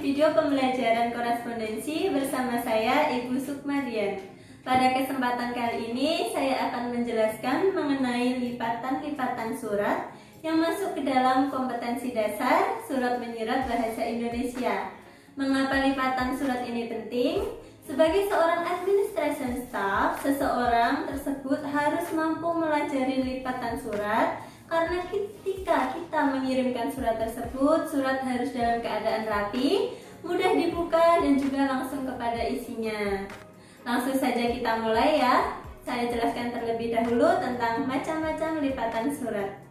video pembelajaran korespondensi bersama saya Ibu Sukmadian. Pada kesempatan kali ini saya akan menjelaskan mengenai lipatan-lipatan surat yang masuk ke dalam kompetensi dasar surat menyurat bahasa Indonesia. Mengapa lipatan surat ini penting? Sebagai seorang administration staff, seseorang tersebut harus mampu melajari lipatan surat. Karena ketika kita mengirimkan surat tersebut, surat harus dalam keadaan rapi, mudah dibuka dan juga langsung kepada isinya. Langsung saja kita mulai ya. Saya jelaskan terlebih dahulu tentang macam-macam lipatan surat.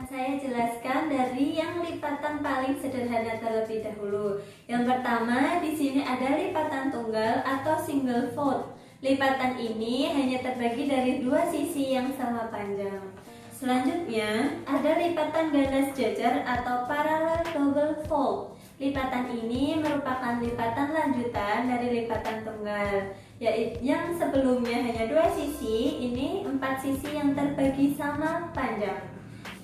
Saya jelaskan dari yang lipatan paling sederhana terlebih dahulu. Yang pertama, di sini ada lipatan tunggal atau single fold. Lipatan ini hanya terbagi dari dua sisi yang sama panjang. Selanjutnya, ada lipatan ganda sejajar atau parallel double fold. Lipatan ini merupakan lipatan lanjutan dari lipatan tunggal, yaitu yang sebelumnya hanya dua sisi, ini 4 sisi yang terbagi sama panjang.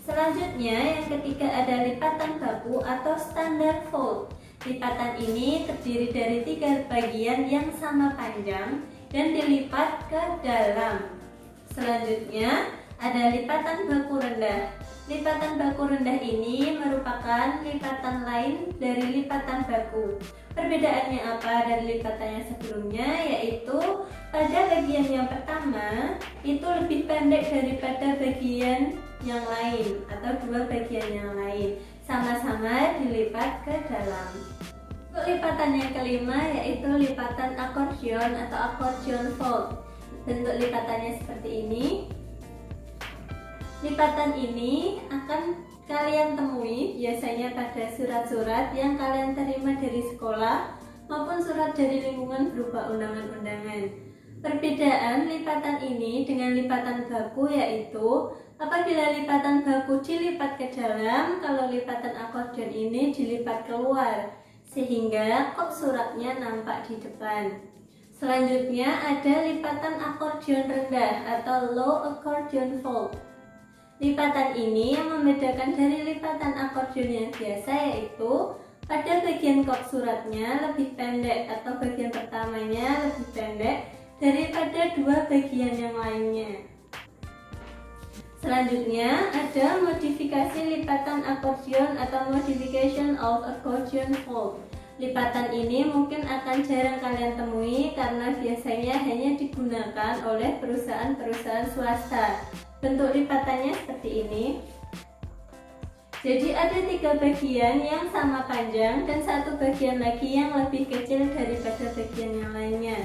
Selanjutnya, yang ketiga ada lipatan baku atau standard fold. Lipatan ini terdiri dari 3 bagian yang sama panjang dan dilipat ke dalam. Selanjutnya, ada lipatan baku rendah. Lipatan baku rendah ini merupakan lipatan lain dari lipatan baku. Perbedaannya apa dari lipatan yang sebelumnya? Yaitu pada bagian yang pertama itu lebih pendek daripada bagian yang lain atau dua bagian yang lain, sama-sama dilipat ke dalam. Untuk lipatan yang kelima yaitu lipatan akordeon atau accordion fold. Bentuk lipatannya seperti ini. Lipatan ini akan kalian temui biasanya pada surat-surat yang kalian terima dari sekolah maupun surat dari lingkungan berupa undangan-undangan. Perbedaan lipatan ini dengan lipatan baku yaitu apabila lipatan baku dilipat ke dalam, kalau lipatan akordeon ini dilipat keluar sehingga kop suratnya nampak di depan. Selanjutnya ada lipatan akordeon rendah atau low accordion fold. Lipatan ini yang membedakan dari lipatan akordeon yang biasa yaitu pada bagian kop suratnya lebih pendek atau bagian pertamanya lebih pendek daripada dua bagian yang lainnya. Selanjutnya ada modifikasi lipatan akordeon atau modification of accordion fold. Lipatan ini mungkin akan jarang kalian temui karena biasanya hanya digunakan oleh perusahaan-perusahaan swasta. Bentuk lipatannya seperti ini. Jadi ada 3 bagian yang sama panjang dan 1 bagian lagi yang lebih kecil daripada bagian yang lainnya.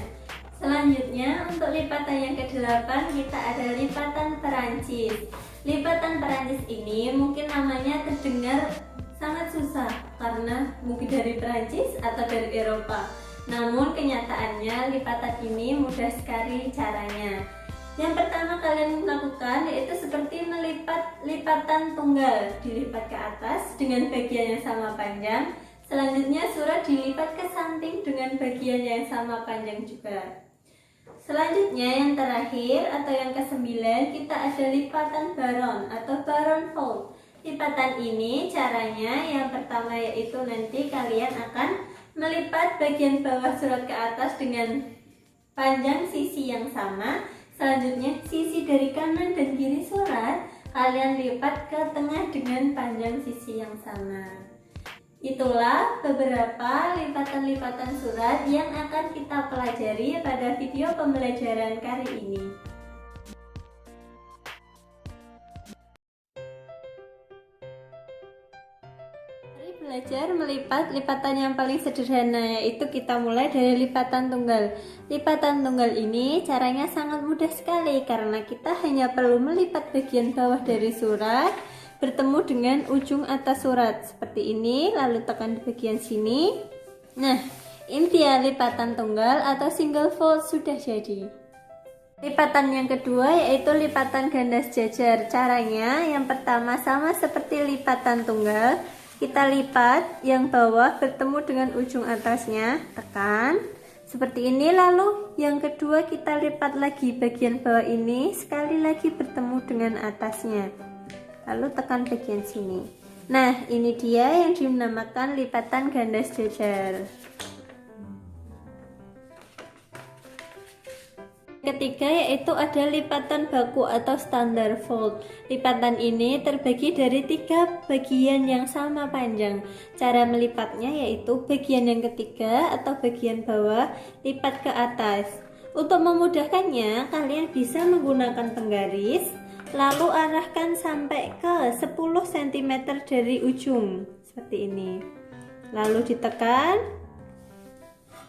Selanjutnya untuk lipatan yang ke-8 kita ada lipatan Perancis. Lipatan Perancis ini mungkin namanya terdengar sangat susah karena mungkin dari Perancis atau dari Eropa. Namun kenyataannya lipatan ini mudah sekali caranya. Yang pertama kalian lakukan yaitu seperti melipat lipatan tunggal, dilipat ke atas dengan bagian yang sama panjang. Selanjutnya surat dilipat ke samping dengan bagian yang sama panjang juga. Selanjutnya yang terakhir atau yang ke-9 kita ada lipatan baron atau baron fold. Lipatan ini caranya yang pertama yaitu nanti kalian akan melipat bagian bawah surat ke atas dengan panjang sisi yang sama. Selanjutnya sisi dari kanan dan kiri surat kalian lipat ke tengah dengan panjang sisi yang sama. Itulah beberapa lipatan-lipatan surat yang akan kita pelajari pada video pembelajaran kali ini. Mari belajar melipat lipatan yang paling sederhana, yaitu kita mulai dari lipatan tunggal. Lipatan tunggal ini caranya sangat mudah sekali karena kita hanya perlu melipat bagian bawah dari surat bertemu dengan ujung atas surat seperti ini, lalu tekan di bagian sini. Nah, ini dia lipatan tunggal atau single fold sudah jadi. Lipatan yang kedua yaitu lipatan ganda sejajar. Caranya yang pertama sama seperti lipatan tunggal, kita lipat yang bawah bertemu dengan ujung atasnya, tekan. Seperti ini. Lalu yang kedua kita lipat lagi bagian bawah ini sekali lagi bertemu dengan atasnya, lalu tekan bagian sini. Nah, ini dia yang dinamakan lipatan ganda sejajar. Ketiga yaitu ada lipatan baku atau standard fold. Lipatan ini terbagi dari 3 bagian yang sama panjang. Cara melipatnya yaitu bagian yang ketiga atau bagian bawah lipat ke atas. Untuk memudahkannya, kalian bisa menggunakan penggaris, lalu arahkan sampai ke 10 cm dari ujung seperti ini, lalu ditekan.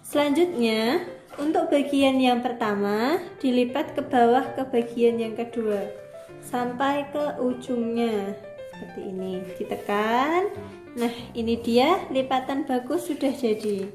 Selanjutnya untuk bagian yang pertama dilipat ke bawah ke bagian yang kedua sampai ke ujungnya seperti ini, ditekan. Nah, ini dia lipatan baku sudah jadi.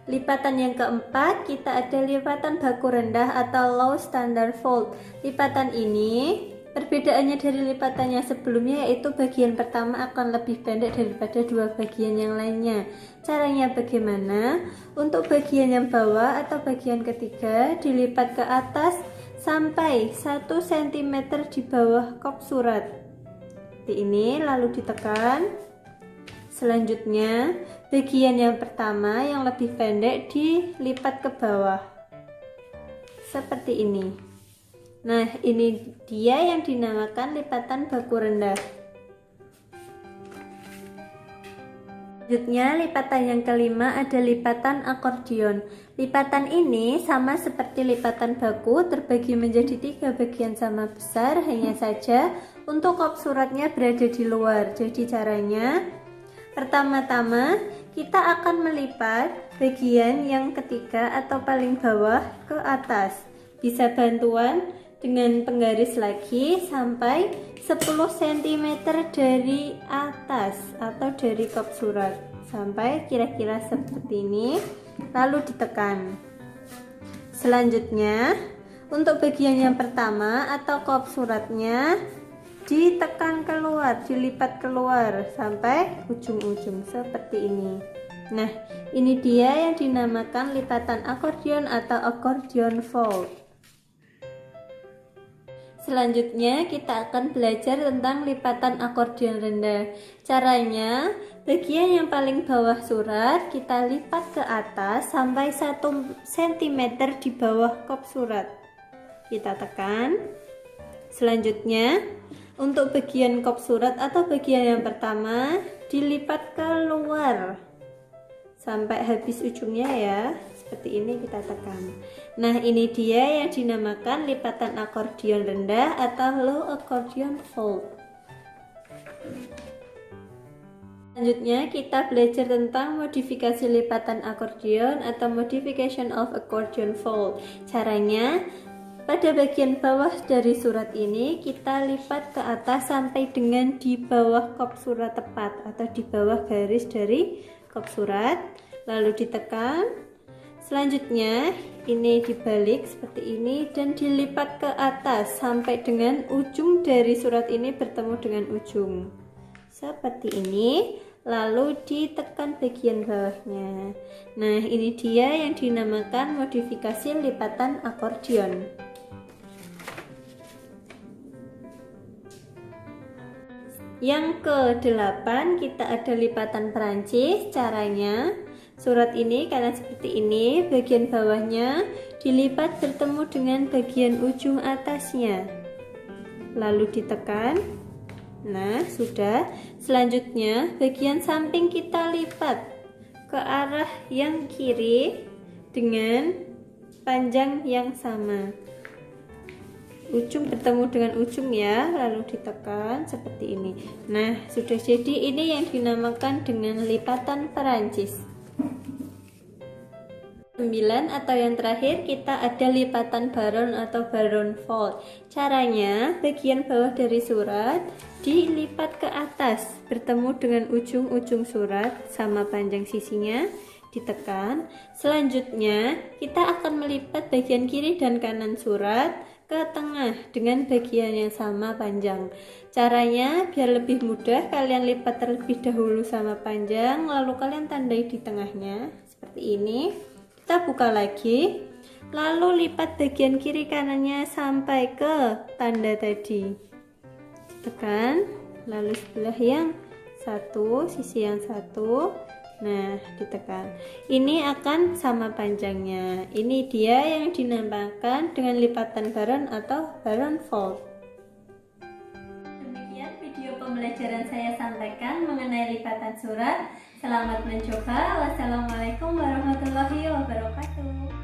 Lipatan yang keempat kita ada lipatan baku rendah atau low standard fold. Lipatan ini perbedaannya dari lipatan yang sebelumnya yaitu bagian pertama akan lebih pendek daripada 2 bagian yang lainnya. Caranya bagaimana? Untuk bagian yang bawah atau bagian ketiga dilipat ke atas sampai 1 cm di bawah kop surat seperti ini, lalu ditekan. Selanjutnya bagian yang pertama yang lebih pendek dilipat ke bawah seperti ini. Nah, ini dia yang dinamakan lipatan baku rendah. Selanjutnya lipatan yang kelima ada lipatan akordion. Lipatan ini sama seperti lipatan baku, terbagi menjadi 3 bagian sama besar, hanya saja untuk kop suratnya berada di luar. Jadi caranya, pertama-tama kita akan melipat bagian yang ketiga atau paling bawah ke atas. Bisa bantuan dengan penggaris lagi sampai 10 cm dari atas atau dari kop surat sampai kira-kira seperti ini, lalu ditekan. Selanjutnya untuk bagian yang pertama atau kop suratnya ditekan keluar, dilipat keluar sampai ujung-ujung seperti ini. Nah, ini dia yang dinamakan lipatan akordion atau akordion fold. Selanjutnya kita akan belajar tentang lipatan akordion rendah. Caranya, bagian yang paling bawah surat kita lipat ke atas sampai 1 cm di bawah kop surat. Kita tekan. Selanjutnya, untuk bagian kop surat atau bagian yang pertama dilipat keluar sampai habis ujungnya ya. Seperti ini kita tekan. Nah, ini dia yang dinamakan lipatan akordion rendah atau low accordion fold. Selanjutnya kita belajar tentang modifikasi lipatan akordion atau modification of accordion fold. Caranya, pada bagian bawah dari surat ini kita lipat ke atas sampai dengan di bawah kop surat tepat atau di bawah garis dari kop surat, lalu ditekan. Selanjutnya ini dibalik seperti ini dan dilipat ke atas sampai dengan ujung dari surat ini bertemu dengan ujung seperti ini, lalu ditekan bagian bawahnya. Nah, ini dia yang dinamakan modifikasi lipatan akordion. Yang ke-8 kita ada lipatan Perancis. Caranya, surat ini karena seperti ini, bagian bawahnya dilipat bertemu dengan bagian ujung atasnya, lalu ditekan. Nah, sudah. Selanjutnya bagian samping kita lipat ke arah yang kiri dengan panjang yang sama, ujung bertemu dengan ujung ya, lalu ditekan seperti ini. Nah, sudah jadi. Ini yang dinamakan dengan lipatan Perancis. 9 atau yang terakhir kita ada lipatan baron atau baron fold. Caranya, bagian bawah dari surat dilipat ke atas bertemu dengan ujung-ujung surat sama panjang sisinya, ditekan. Selanjutnya kita akan melipat bagian kiri dan kanan surat ke tengah dengan bagian yang sama panjang. Caranya biar lebih mudah, kalian lipat terlebih dahulu sama panjang, lalu kalian tandai di tengahnya seperti ini. Kita buka lagi, lalu lipat bagian kiri kanannya sampai ke tanda tadi. Tekan, lalu sebelah yang satu, sisi yang satu. Nah, ditekan. Ini akan sama panjangnya. Ini dia yang dinamakan dengan lipatan baron atau baron fold. Demikian video pembelajaran saya sampaikan mengenai lipatan surat. Selamat mencoba. Wassalamualaikum warahmatullahi wabarakatuh.